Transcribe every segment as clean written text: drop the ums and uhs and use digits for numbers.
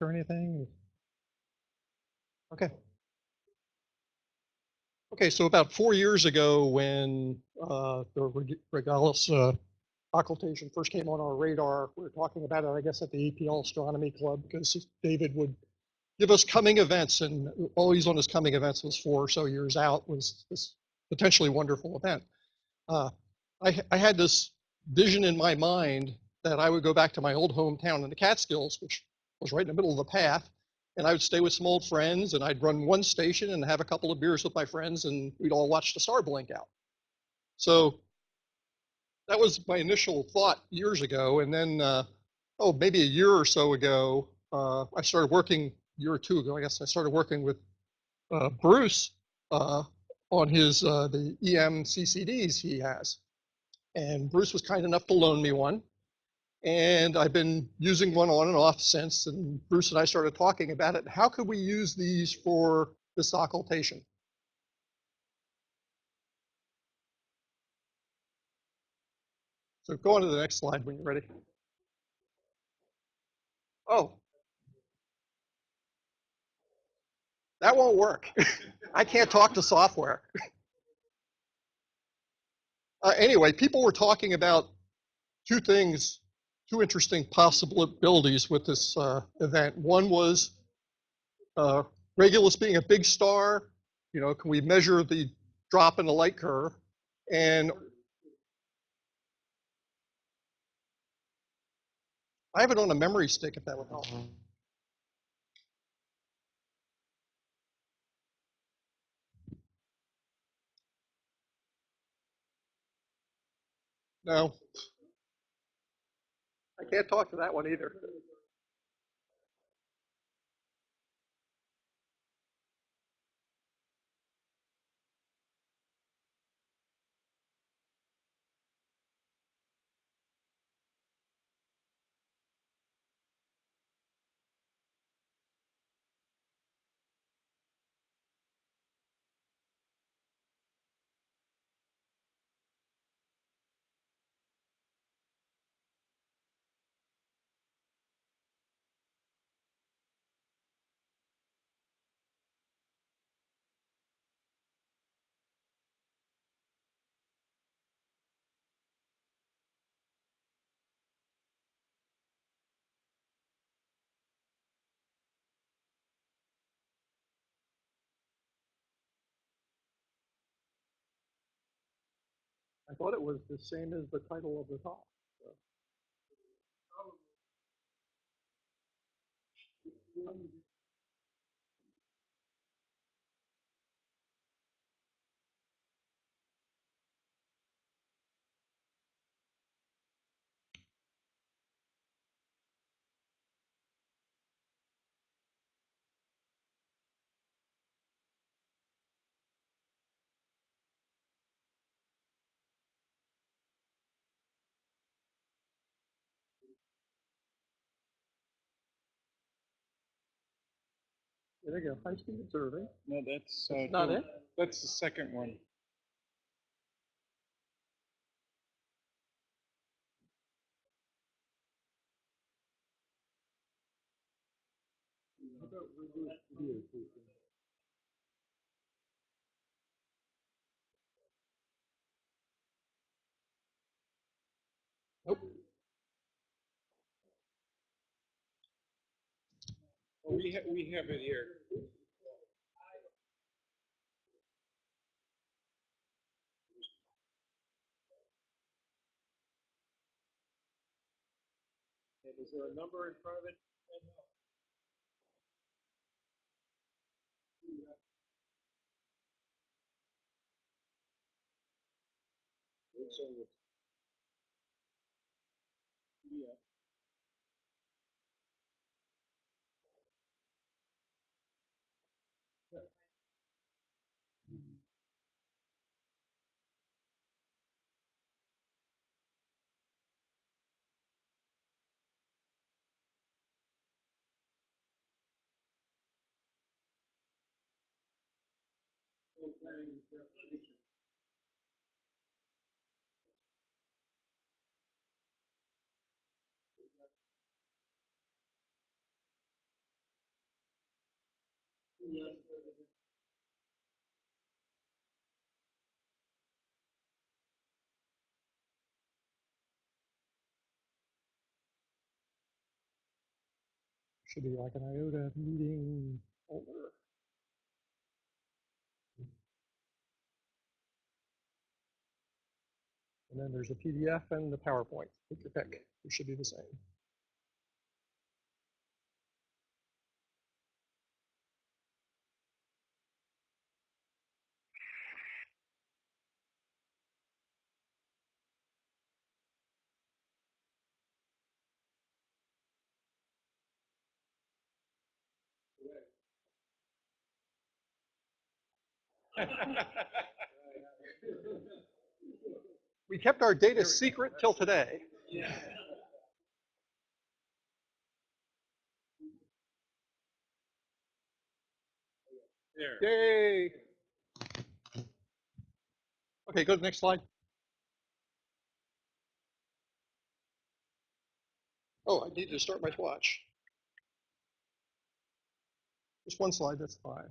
or anything? Okay. Okay, so about 4 years ago when the Regalis occultation first came on our radar, we were talking about it, I guess, at the APL Astronomy Club, because David would give us coming events, and always on his coming events was 4 or so years out was this potentially wonderful event. Uh, I had this vision in my mind that I would go back to my old hometown in the Catskills, which was right in the middle of the path, and I would stay with some old friends, and I'd run one station and have a couple of beers with my friends, and we'd all watch the star blink out. So that was my initial thought years ago, and then maybe a year or so ago, I started working. A year or two ago, I guess, I started working with Bruce on his the EM CCDs he has, and Bruce was kind enough to loan me one, and I've been using one on and off since. And Bruce and I started talking about it. How could we use these for this occultation? So go on to the next slide when you're ready. Oh, that won't work. I can't talk to software. Anyway, people were talking about two things, two interesting possibilities with this event. One was uh, Regulus being a big star. You know, can we measure the drop in the light curve? And I have it on a memory stick if that would help. No, I can't talk to that one either. I thought it was the same as the title of the talk. So. There you go, high-speed observing. No, that's not it. That's the second one. Nope. Oh, we have it here. Is there a number in front of it? Yeah. Should be like an Iota meeting folder. And then there's a PDF and the PowerPoint. Pick your pick. It should be the same. We kept our data secret till today. There. Yay. Okay, go to the next slide. Oh, I need to start my watch. Just one slide, that's fine.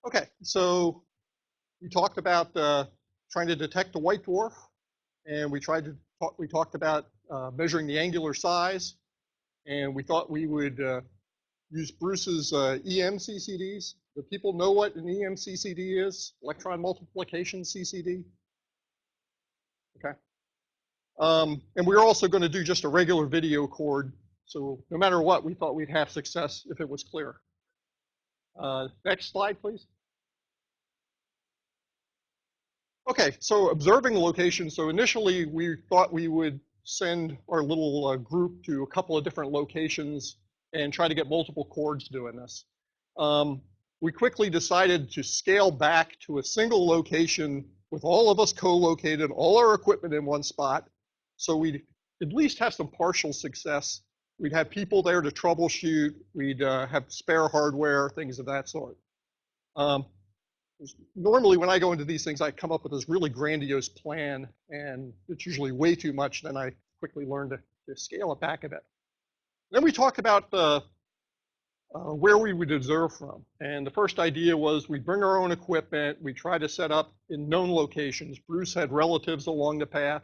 Okay, so we talked about trying to detect the white dwarf, and we talked about measuring the angular size, and we thought we would use Bruce's EM-CCDs. Do people know what an EM-CCD is? Electron multiplication CCD? Okay. And we were also going to do just a regular video cord. So no matter what, we thought we'd have success if it was clear. Next slide, please. Okay, so observing the location. So initially, we thought we would send our little group to a couple of different locations and try to get multiple cords doing this. We quickly decided to scale back to a single location with all of us co-located, all our equipment in one spot, so we'd at least have some partial success. We'd have people there to troubleshoot. We'd have spare hardware, things of that sort. Normally, when I go into these things, I come up with this really grandiose plan, and it's usually way too much. Then I quickly learn to scale it back a bit. Then we talk about where we would observe from. And the first idea was we bring our own equipment. We try to set up in known locations. Bruce had relatives along the path.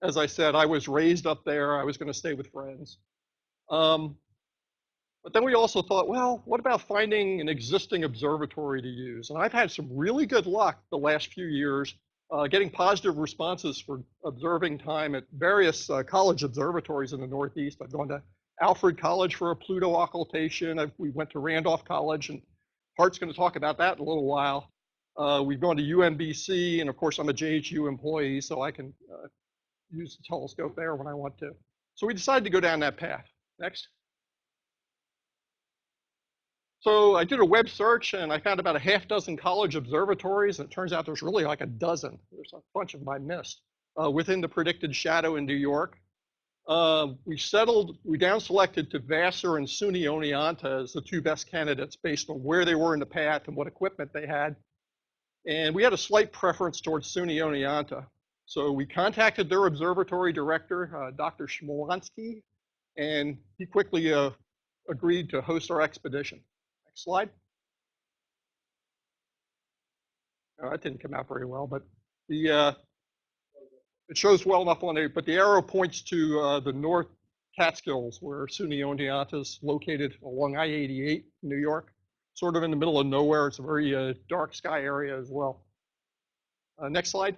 As I said, I was raised up there. I was going to stay with friends. But then we also thought, well, what about finding an existing observatory to use? And I've had some really good luck the last few years getting positive responses for observing time at various college observatories in the Northeast. I've gone to Alfred College for a Pluto occultation. We went to Randolph College, and Hart's going to talk about that in a little while. We've gone to UMBC, and of course, I'm a JHU employee, so I can use the telescope there when I want to. So we decided to go down that path. Next. So I did a web search, and I found about a half dozen college observatories, and it turns out there's really like a dozen. There's a bunch of them I missed within the predicted shadow in New York. We down selected to Vassar and SUNY Oneonta as the two best candidates based on where they were in the path and what equipment they had. And we had a slight preference towards SUNY Oneonta. So we contacted their observatory director, Dr. Schmolansky, and he quickly agreed to host our expedition. Next slide. Oh, that didn't come out very well, but it shows well enough on there, but the arrow points to the North Catskills, where SUNY Oneonta is located along I-88 in New York, sort of in the middle of nowhere. It's a very dark sky area as well. Next slide.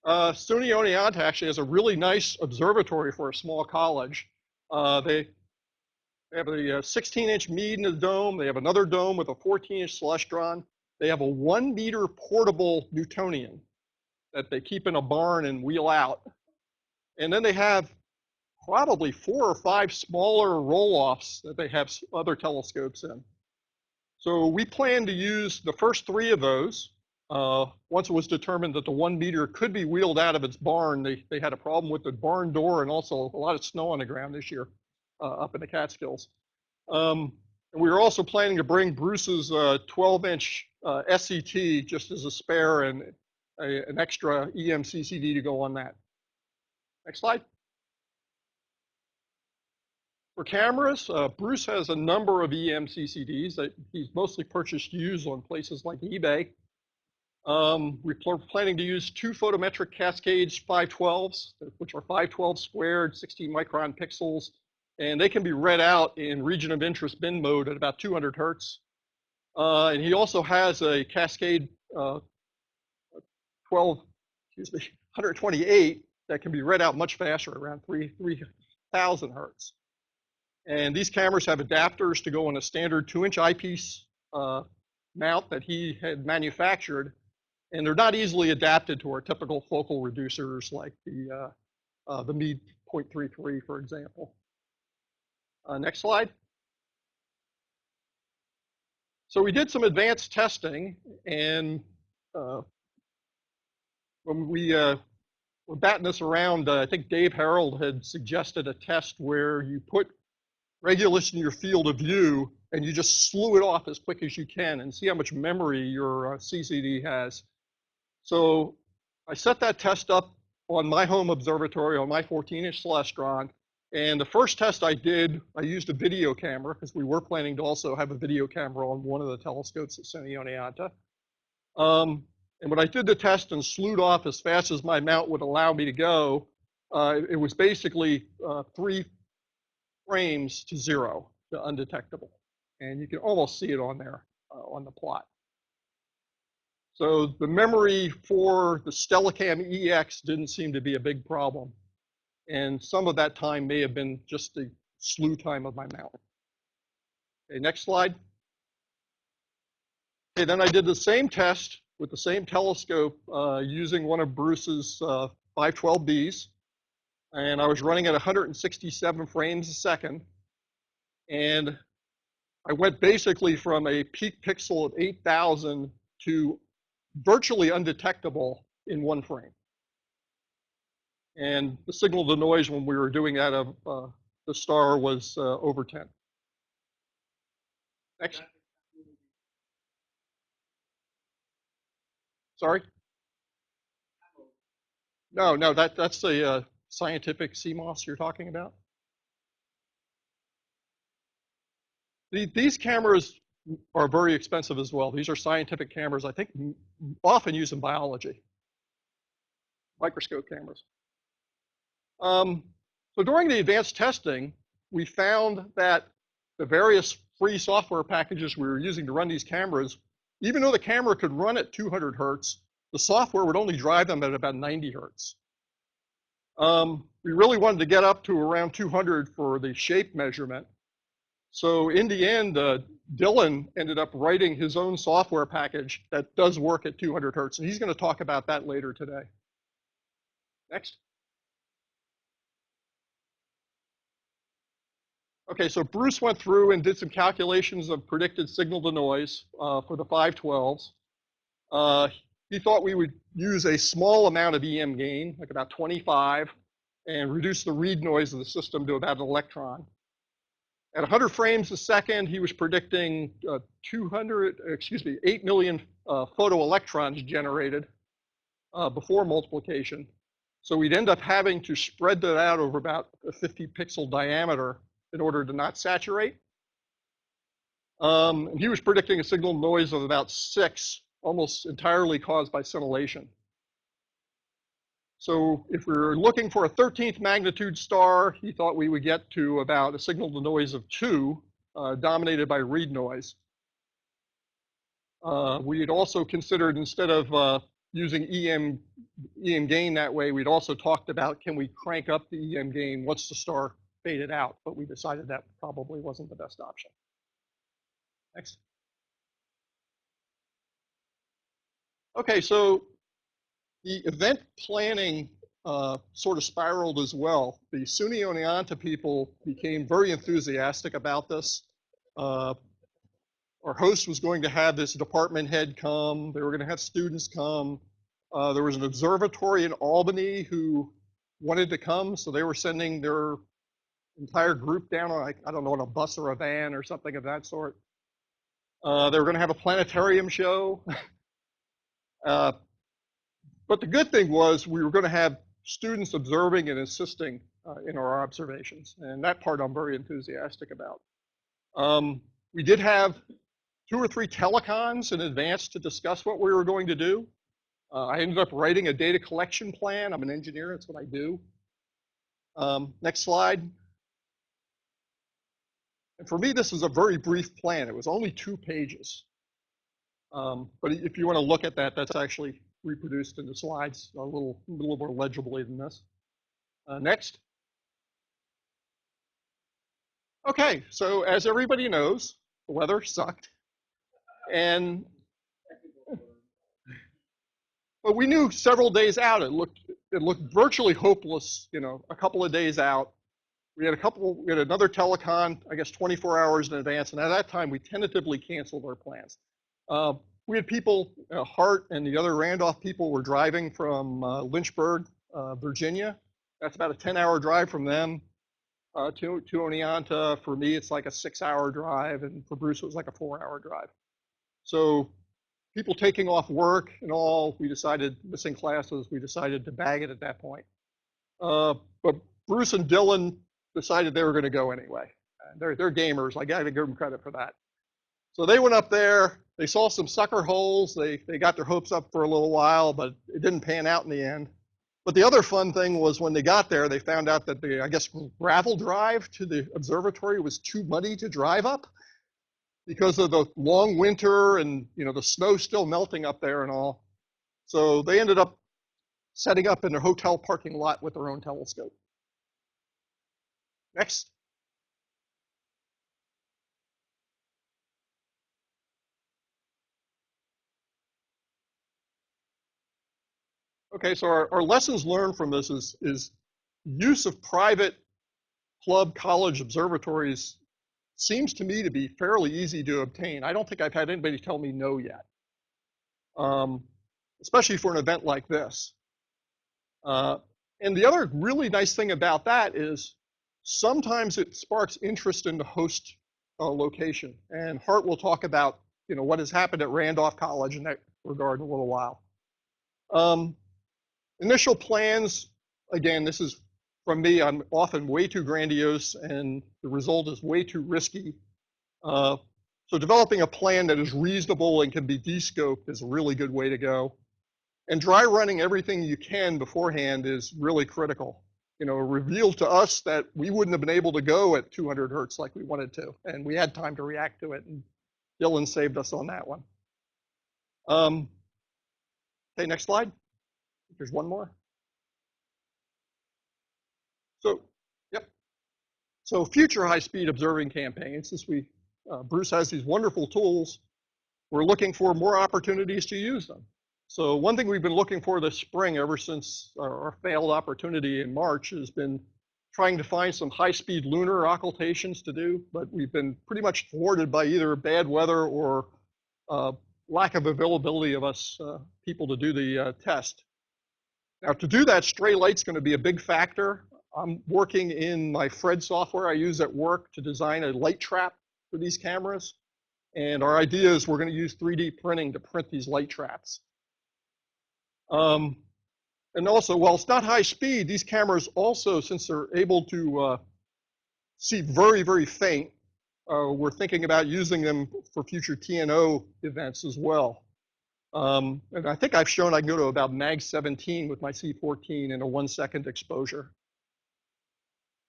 SUNY Oneonta actually has a really nice observatory for a small college. They have a 16-inch Meade in the dome. They have another dome with a 14-inch celestron. They have a 1-meter portable Newtonian that they keep in a barn and wheel out. And then they have probably 4 or 5 smaller roll-offs that they have other telescopes in. So we plan to use the first 3 of those. Once it was determined that the 1 meter could be wheeled out of its barn, they had a problem with the barn door and also a lot of snow on the ground this year up in the Catskills. And we were also planning to bring Bruce's 12-inch SCT just as a spare and an extra EM-CCD to go on that. Next slide. For cameras, Bruce has a number of EM CCDs that he's mostly purchased used on places like eBay. We're planning to use 2 photometric Cascades 512s, which are 512 squared, 16 micron pixels, and they can be read out in region of interest bin mode at about 200 hertz. And he also has a Cascade 128 that can be read out much faster, around 3,000 hertz. And these cameras have adapters to go on a standard 2-inch eyepiece mount that he had manufactured, and they're not easily adapted to our typical focal reducers like the Meade 0.33, for example. Next slide. So we did some advanced testing, and when we were batting this around, I think Dave Harold had suggested a test where you put Regulus in your field of view and you just slew it off as quick as you can and see how much memory your CCD has. So I set that test up on my home observatory on my 14-inch Celestron. And the first test I did, I used a video camera because we were planning to also have a video camera on one of the telescopes at Iota. And when I did the test and slewed off as fast as my mount would allow me to go, it was basically 3 frames to 0, the undetectable. And you can almost see it on there on the plot. So the memory for the Steadicam EX didn't seem to be a big problem. And some of that time may have been just the slew time of my mount. Okay, next slide. Okay, then I did the same test with the same telescope using one of Bruce's 512Bs. And I was running at 167 frames a second. And I went basically from a peak pixel of 8,000 to virtually undetectable in 1 frame. And the signal to noise when we were doing that of the star was over 10. Next. Sorry? No, that's the scientific CMOS you're talking about. These cameras are very expensive as well. These are scientific cameras, I think often used in biology. Microscope cameras. So during the advanced testing, we found that the various free software packages we were using to run these cameras, even though the camera could run at 200 hertz, the software would only drive them at about 90 hertz. We really wanted to get up to around 200 for the shape measurement. So in the end, Dylan ended up writing his own software package that does work at 200 hertz, and he's going to talk about that later today. Next. Okay, so Bruce went through and did some calculations of predicted signal to noise for the 512s. He thought we would use a small amount of EM gain, like about 25, and reduce the read noise of the system to about an electron. At 100 frames a second, he was predicting 8 million photoelectrons generated before multiplication. So we'd end up having to spread that out over about a 50 pixel diameter in order to not saturate. And he was predicting a signal noise of about 6, almost entirely caused by scintillation. So if we were looking for a 13th magnitude star, he thought we would get to about a signal to noise of 2, dominated by read noise. We had also considered, instead of using EM gain that way, we'd also talked about, can we crank up the EM gain once the star faded out? But we decided that probably wasn't the best option. Next. Okay, so the event planning sort of spiraled as well. The SUNY Oneonta people became very enthusiastic about this. Our host was going to have this department head come. They were going to have students come. There was an observatory in Albany who wanted to come, so they were sending their entire group down on, I don't know, on a bus or a van or something of that sort. They were going to have a planetarium show. But the good thing was we were going to have students observing and assisting in our observations. And that part I'm very enthusiastic about. We did have 2 or 3 telecons in advance to discuss what we were going to do. I ended up writing a data collection plan. I'm an engineer, that's what I do. Next slide. And for me, this was a very brief plan. It was only 2 pages. But if you want to look at that, that's actually reproduced in the slides a little more legibly than this. Next. Okay, so as everybody knows, the weather sucked. And but we knew several days out it looked virtually hopeless, you know, a couple of days out. We had another telecon, I guess 24 hours in advance, and at that time we tentatively canceled our plans. We had people, Hart and the other Randolph people were driving from Lynchburg, Virginia. That's about a 10-hour drive from them to Oneonta. For me, it's like a 6-hour drive, and for Bruce, it was like a 4-hour drive. So people taking off work and all, we decided, missing classes, we decided to bag it at that point. But Bruce and Dylan decided they were going to go anyway. They're gamers. I got to give them credit for that. So they went up there. They saw some sucker holes. They got their hopes up for a little while, but it didn't pan out in the end. But the other fun thing was when they got there, they found out that the, I guess, gravel drive to the observatory was too muddy to drive up because of the long winter and, you know, the snow still melting up there and all. So they ended up setting up in their hotel parking lot with their own telescope. Next. Okay, so our lessons learned from this is use of private club college observatories seems to me to be fairly easy to obtain. I don't think I've had anybody tell me no yet, especially for an event like this. And the other really nice thing about that is sometimes it sparks interest in the host location. And Hart will talk about, you know, what has happened at Randolph College in that regard in a little while. Initial plans, again, this is from me, I'm often way too grandiose and the result is way too risky. So developing a plan that is reasonable and can be de-scoped is a really good way to go. And dry running everything you can beforehand is really critical. You know, it revealed to us that we wouldn't have been able to go at 200 hertz like we wanted to, and we had time to react to it, and Dylan saved us on that one. Okay, next slide. There's one more. So, yep. So future high-speed observing campaigns, since Bruce has these wonderful tools, we're looking for more opportunities to use them. So one thing we've been looking for this spring ever since our failed opportunity in March has been trying to find some high-speed lunar occultations to do, but we've been pretty much thwarted by either bad weather or lack of availability of us people to do the test. Now to do that, stray light's going to be a big factor. I'm working in my Fred software I use at work to design a light trap for these cameras. And our idea is we're going to use 3D printing to print these light traps. And also, while it's not high speed, these cameras also, since they're able to see very, very faint, we're thinking about using them for future TNO events as well. And I think I've shown I can go to about mag 17 with my C14 in a 1-second exposure.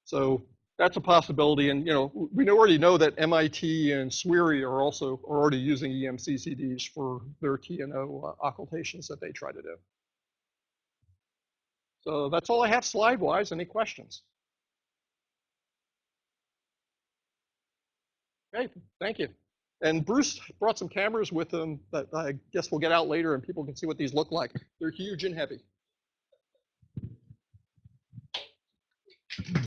So that's a possibility. And, you know, we already know that MIT and SWIRI are already using EMCCDs for their TNO occultations that they try to do. So that's all I have slide-wise. Any questions? Okay, thank you. And Bruce brought some cameras with him that I guess we'll get out later and people can see what these look like. They're huge and heavy.